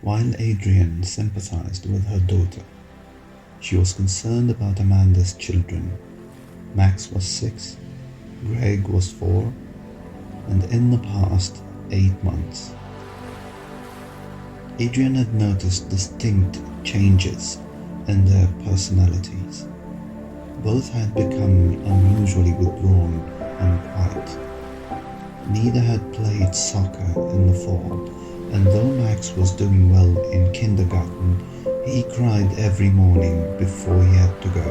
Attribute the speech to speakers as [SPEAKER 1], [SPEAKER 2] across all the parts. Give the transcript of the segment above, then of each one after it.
[SPEAKER 1] While Adrian sympathized with her daughter, she was concerned about Amanda's children. Max was 6, Greg was 4, and in the past 8 months. Adrian had noticed distinct changes in their personalities. Both had become unusually withdrawn and quiet. Neither had played soccer in the fall, and though Max was doing well in kindergarten, he cried every morning before he had to go.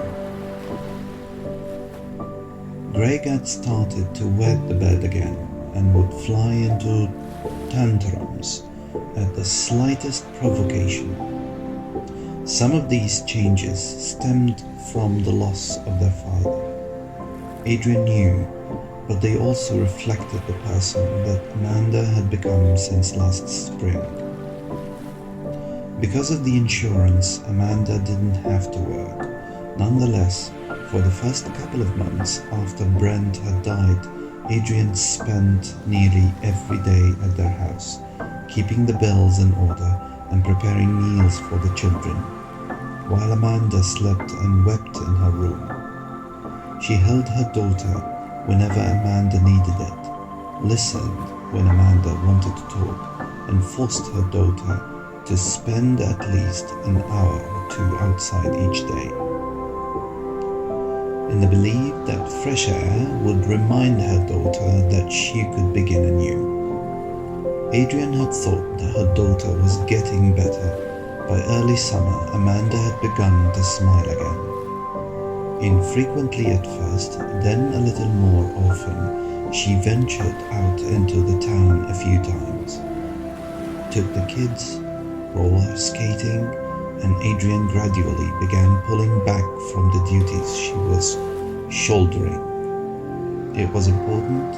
[SPEAKER 1] Greg had started to wet the bed again and would fly into tantrums at the slightest provocation. Some of these changes stemmed from the loss of their father. Adrian knew, but they also reflected the person that Amanda had become since last spring. Because of the insurance, Amanda didn't have to work. Nonetheless, for the first couple of months after Brent had died, Adrian spent nearly every day at their house, keeping the bills in order and preparing meals for the children, while Amanda slept and wept in her room. She held her daughter whenever Amanda needed it, listened when Amanda wanted to talk, and forced her daughter to spend at least an hour or 2 outside each day, in the belief that fresh air would remind her daughter that she could begin anew. Adrian had thought that her daughter was getting better. By early summer, Amanda had begun to smile again. Infrequently at first, then a little more often, she ventured out into the town a few times, took the kids roller skating, and Adrian gradually began pulling back from the duties she was shouldering. It was important,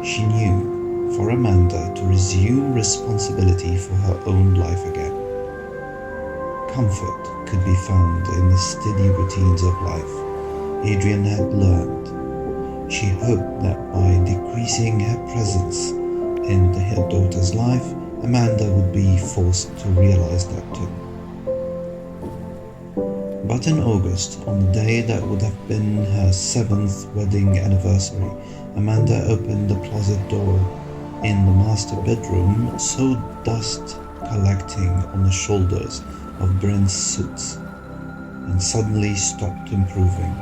[SPEAKER 1] she knew, for Amanda to resume responsibility for her own life again. Comfort could be found in the steady routines of life, Adrian had learned. She hoped that by decreasing her presence in her daughter's life, Amanda would be forced to realize that too. But in August, on the day that would have been her 7th wedding anniversary, Amanda opened the closet door in the master bedroom, saw dust collecting on the shoulders of Brent's suits, and suddenly stopped improving.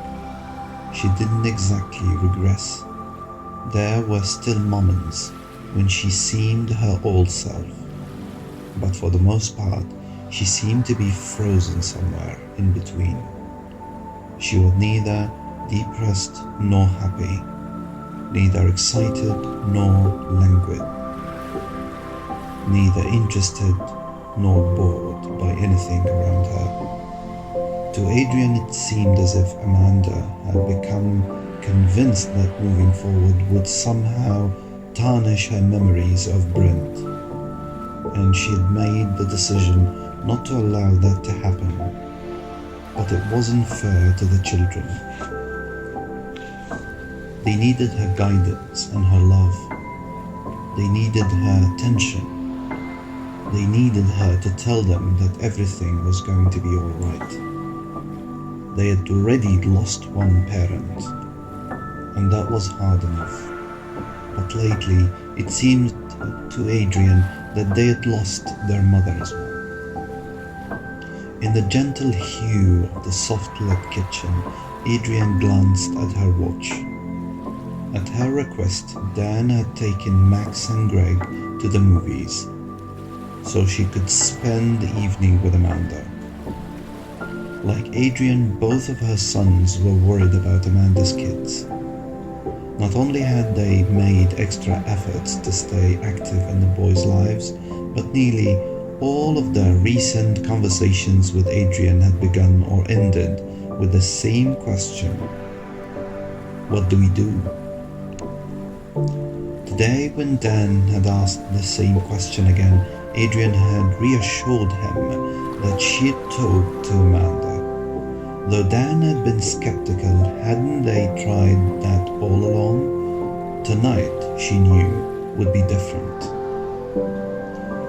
[SPEAKER 1] She didn't exactly regress. There were still moments when she seemed her old self, but for the most part, she seemed to be frozen somewhere in between. She was neither depressed nor happy, neither excited nor languid, neither interested nor bored by anything around her. To Adrian, it seemed as if Amanda had become convinced that moving forward would somehow tarnish her memories of Brent, and she had made the decision not to allow that to happen. But it wasn't fair to the children. They needed her guidance and her love. They needed her attention. They needed her to tell them that everything was going to be all right. They had already lost one parent, and that was hard enough. But lately, it seemed to Adrian that they had lost their mother as well. In the gentle hue of the soft-lit kitchen, Adrian glanced at her watch. At her request, Dan had taken Max and Greg to the movies, so she could spend the evening with Amanda. Like Adrian, both of her sons were worried about Amanda's kids. Not only had they made extra efforts to stay active in the boys' lives, but nearly all of their recent conversations with Adrian had begun or ended with the same question: what do we do? Today, when Dan had asked the same question again, Adrian had reassured him that she had talked to Amanda. Though Dan had been skeptical, hadn't they tried that all along? Tonight, she knew, would be different.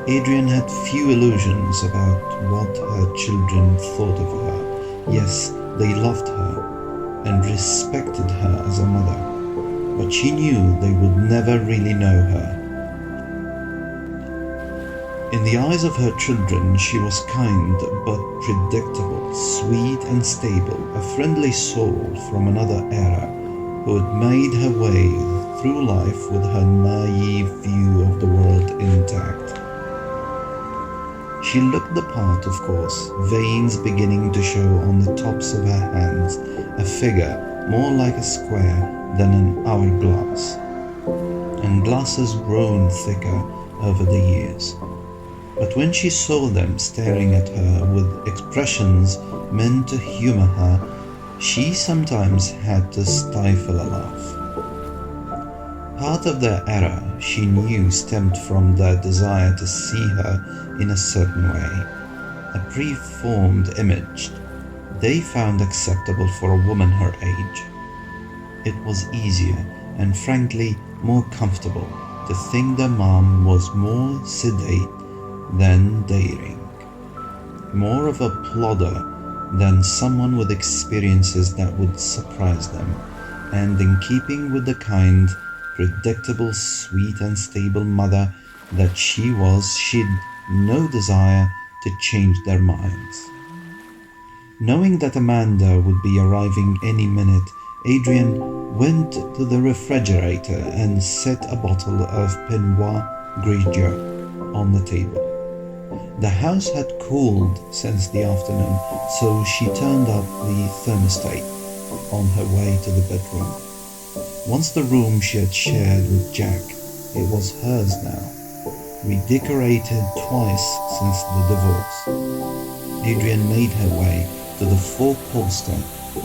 [SPEAKER 1] Adrian had few illusions about what her children thought of her. Yes, they loved her and respected her as a mother, but she knew they would never really know her. In the eyes of her children, she was kind but predictable, sweet and stable, a friendly soul from another era who had made her way through life with her naive view of the world intact. She looked the part, of course, veins beginning to show on the tops of her hands, a figure more like a square than an hourglass, and glasses grown thicker over the years. But when she saw them staring at her with expressions meant to humor her, she sometimes had to stifle a laugh. Part of their error, she knew, stemmed from their desire to see her in a certain way, a preformed image they found acceptable for a woman her age. It was easier and frankly more comfortable to think their mom was more sedate than daring, more of a plodder than someone with experiences that would surprise them, and in keeping with the kind, predictable, sweet and stable mother that she was, she'd no desire to change their minds. Knowing that Amanda would be arriving any minute, Adrian went to the refrigerator and set a bottle of Pinot Grigio on the table. The house had cooled since the afternoon, so she turned up the thermostat on her way to the bedroom. Once the room she had shared with Jack, it was hers now, redecorated twice since the divorce. Adrian made her way to the four-poster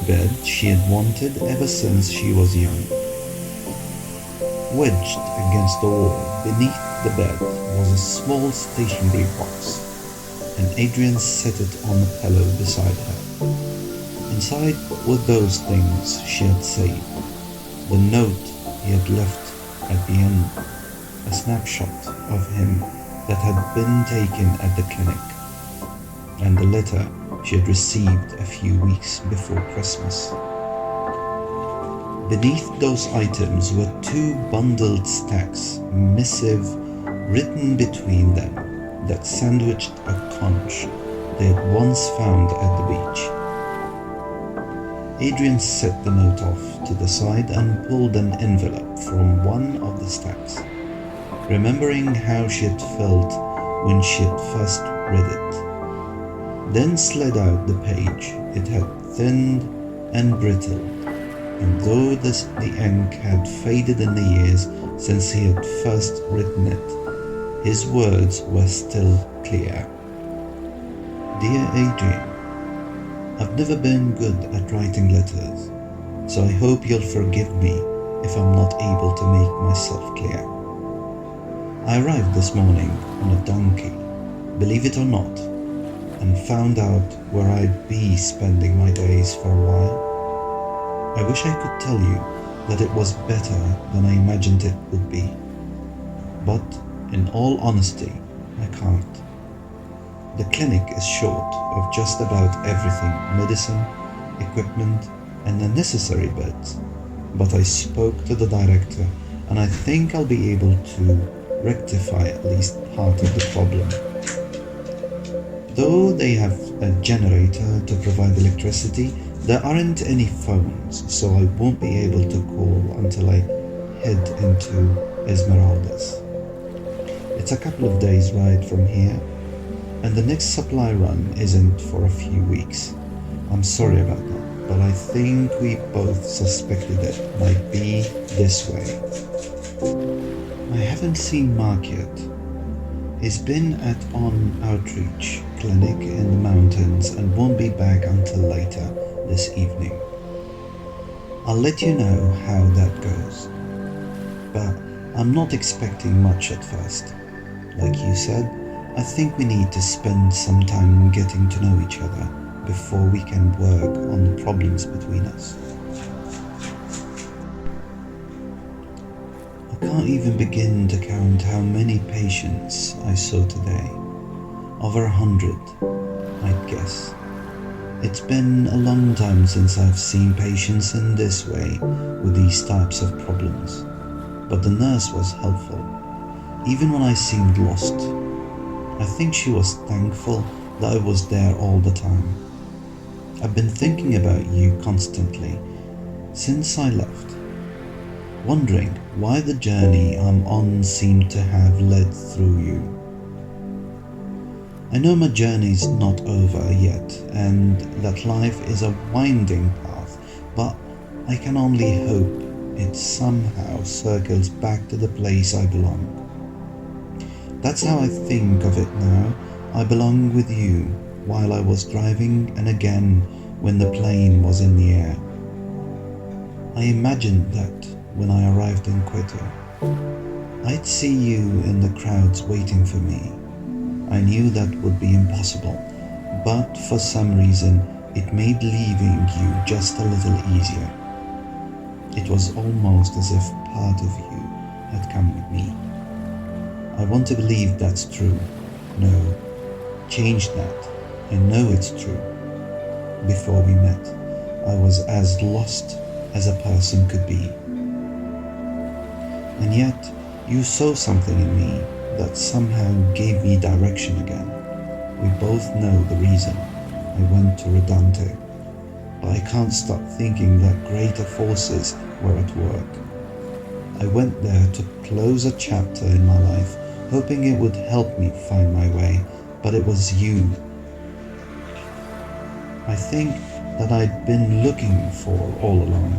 [SPEAKER 1] bed she had wanted ever since she was young. Wedged against the wall beneath the bed was a small stationery box, and Adrian set it on the pillow beside her. Inside were those things she had saved, the note he had left at the end, a snapshot of him that had been taken at the clinic, and the letter she had received a few weeks before Christmas. Beneath those items were two bundled stacks, missive written between them, that sandwiched a conch they had once found at the beach. Adrian set the note off to the side and pulled an envelope from one of the stacks, remembering how she had felt when she had first read it. Then slid out the page. It had thinned and brittled, and though the ink had faded in the years since he had first written it, his words were still clear. Dear Adrian, I've never been good at writing letters, so I hope you'll forgive me if I'm not able to make myself clear. I arrived this morning on a donkey, believe it or not, and found out where I'd be spending my days for a while. I wish I could tell you that it was better than I imagined it would be, but in all honesty, I can't. The clinic is short of just about everything, medicine, equipment, and the necessary beds, but I spoke to the director and I think I'll be able to rectify at least part of the problem. Though they have a generator to provide electricity, there aren't any phones, so I won't be able to call until I head into Esmeraldas. It's a couple of days' ride from here, and the next supply run isn't for a few weeks. I'm sorry about that, but I think we both suspected it might be this way. I haven't seen Mark yet. He's been at an outreach clinic in the mountains and won't be back until later this evening. I'll let you know how that goes, but I'm not expecting much at first. Like you said, I think we need to spend some time getting to know each other before we can work on the problems between us. A can't even begin to count how many patients I saw today. Over 100, I'd guess. It's been a long time since I've seen patients in this way with these types of problems, but the nurse was helpful, even when I seemed lost. I think she was thankful that I was there all the time. I've been thinking about you constantly since I left, wondering why the journey I'm on seemed to have led through you. I know my journey's not over yet and that life is a winding path, but I can only hope it somehow circles back to the place I belong. That's how I think of it now. I belong with you while I was driving and again when the plane was in the air. I imagined that when I arrived in Quito, I'd see you in the crowds waiting for me. I knew that would be impossible, but for some reason it made leaving you just a little easier. It was almost as if part of you had come with me. I want to believe that's true. No, change that. I know it's true. Before we met, I was as lost as a person could be. And yet, you saw something in me that somehow gave me direction again. We both know the reason I went to Rodanthe, but I can't stop thinking that greater forces were at work. I went there to close a chapter in my life, hoping it would help me find my way, but it was you. I think that I'd been looking for all along.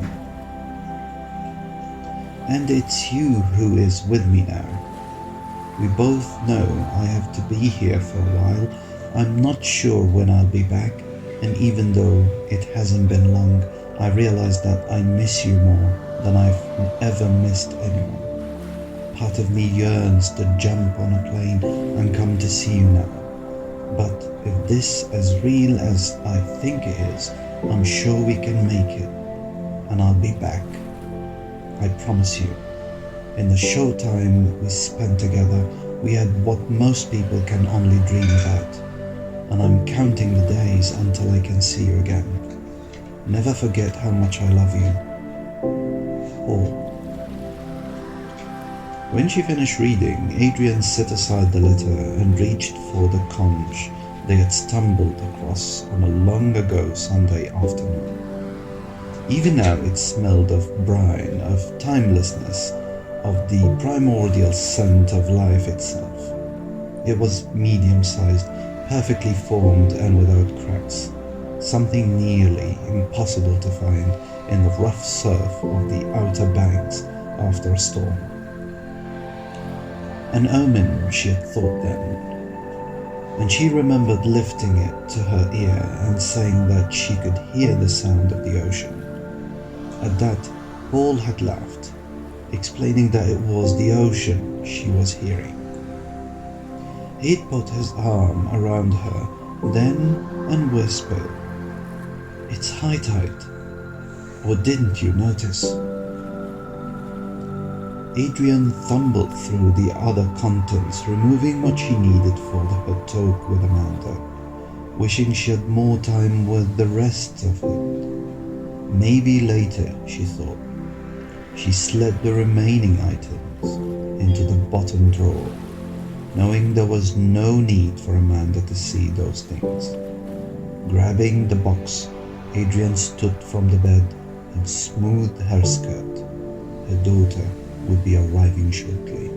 [SPEAKER 1] And it's you who is with me now. We both know I have to be here for a while. I'm not sure when I'll be back, and even though it hasn't been long, I realize that I miss you more than I've ever missed anyone. Part of me yearns to jump on a plane and come to see you now. But if this is as real as I think it is, I'm sure we can make it, and I'll be back. I promise you. In the short time we spent together, we had what most people can only dream about, and I'm counting the days until I can see you again. Never forget how much I love you. Paul. When she finished reading, Adrian set aside the letter and reached for the conch they had stumbled across on a long ago Sunday afternoon. Even now it smelled of brine, of timelessness, of the primordial scent of life itself. It was medium-sized, perfectly formed and without cracks, something nearly impossible to find in the rough surf of the outer banks after a storm. An omen, she had thought then, and she remembered lifting it to her ear and saying that she could hear the sound of the ocean. At that, Paul had laughed, explaining that it was the ocean she was hearing. He'd put his arm around her then and whispered, "It's high tide. Or didn't you notice?" Adrian fumbled through the other contents, removing what she needed for her talk with Amanda, wishing she had more time with the rest of it. Maybe later, she thought. She slid the remaining items into the bottom drawer, knowing there was no need for Amanda to see those things. Grabbing the box, Adrian stood from the bed and smoothed her skirt. Her daughter would be arriving shortly.